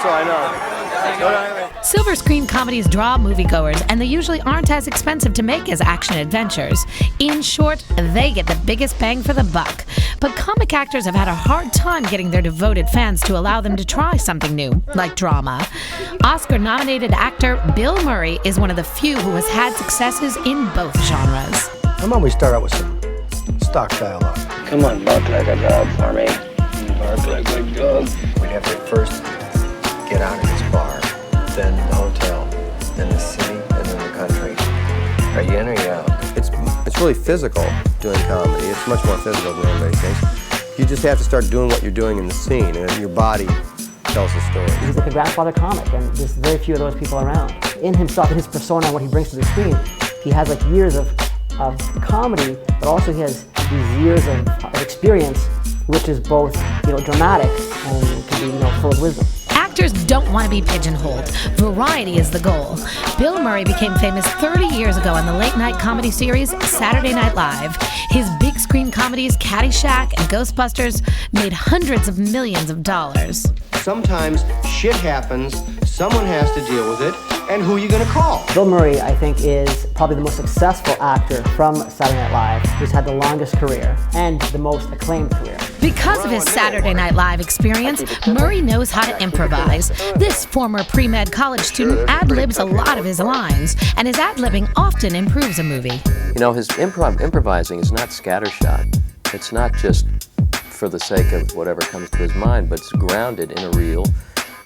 That's all I know. Silver screen comedies draw moviegoers, and they usually aren't as expensive to make as action adventures. In short, they get the biggest bang for the buck. But comic actors have had a hard time getting their devoted fans to allow them to try something new, like drama. Oscar-nominated actor Bill Murray is one of the few who has had successes in both genres. How about we start out with some stock dialogue? Come on, bark like a dog for me. Bark like a dog. We'd have to first get out of this bar, then the hotel, then the city, and then the country. Are you in or you out? It's really physical doing comedy. It's much more physical than everybody thinks. You just have to start doing what you're doing in the scene, and your body tells the story. He's like a grandfather comic, and there's very few of those people around. In himself, in his persona and what he brings to the screen, he has like years of comedy, but also he has these years of experience, which is both, dramatic and can be, full of wisdom. Actors don't want to be pigeonholed. Variety is the goal. Bill Murray became famous 30 years ago on the late-night comedy series Saturday Night Live. His big-screen comedies Caddyshack and Ghostbusters made hundreds of millions of dollars. Sometimes shit happens, someone has to deal with it, and who are you going to call? Bill Murray, I think, is probably the most successful actor from Saturday Night Live, who's had the longest career and the most acclaimed career. Because of his Saturday Night Live experience, Murray knows how to improvise. This former pre-med college student ad-libs a lot of his lines, and his ad-libbing often improves a movie. His improvising is not scattershot. It's not just for the sake of whatever comes to his mind, but it's grounded in a real,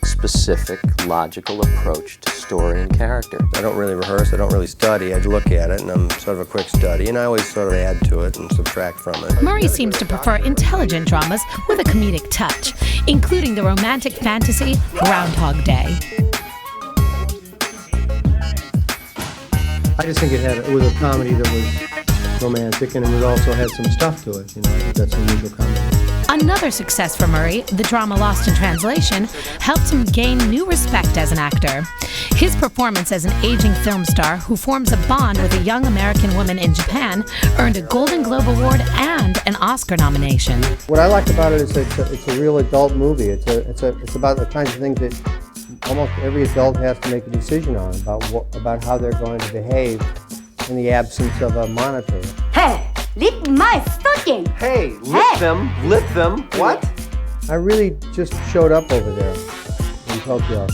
specific, logical approach to story and character. I don't really rehearse, I don't really study. I look at it, and I'm sort of a quick study, and I always sort of add to it and subtract from it. Murray seems to prefer intelligent dramas with a comedic touch, including the romantic fantasy Groundhog Day. I just think it was a comedy that was romantic, and it also had some stuff to it, that's unusual comedy. Another success for Murray, the drama Lost in Translation, helped him gain new respect as an actor. His performance as an aging film star who forms a bond with a young American woman in Japan earned a Golden Globe Award and an Oscar nomination. What I like about it is it's a real adult movie. It's about the kinds of things that almost every adult has to make a decision on, about how they're going to behave in the absence of a monitor. Hey! Lick my stocking! Hey, lick them, what? I really just showed up over there in Tokyo.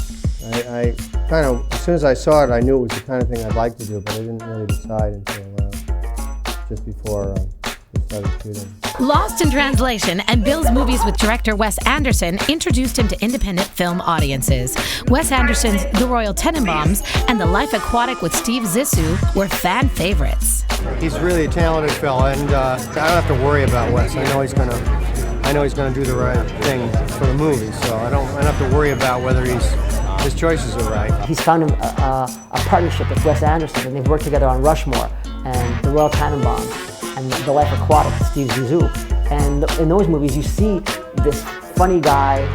I kind of, as soon as I saw it, I knew it was the kind of thing I'd like to do, but I didn't really decide until just before we started shooting. Lost in Translation and Bill's movies with director Wes Anderson introduced him to independent film audiences. Wes Anderson's The Royal Tenenbaums and The Life Aquatic with Steve Zissou were fan favorites. He's really a talented fella, and I don't have to worry about Wes. I know he's gonna do the right thing for the movie, so I don't have to worry about whether his choices are right. He's found a partnership with Wes Anderson, and they've worked together on Rushmore and The Royal Tenenbaums and The Life Aquatic with Steve Zissou. And in those movies, you see this funny guy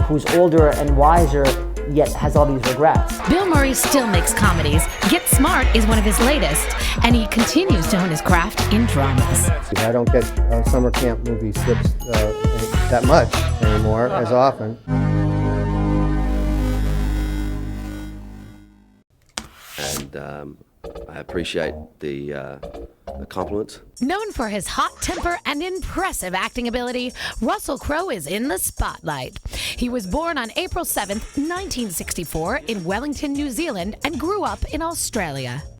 who's older and wiser, yet has all these regrets. Bill Murray still makes comedies. Get Smart is one of his latest, and he continues to hone his craft in dramas. I don't get summer camp movie scripts that much anymore, as often. And I appreciate the compliments. Known for his hot temper and impressive acting ability, Russell Crowe is in the spotlight. He was born on April 7th, 1964 in Wellington, New Zealand, and grew up in Australia.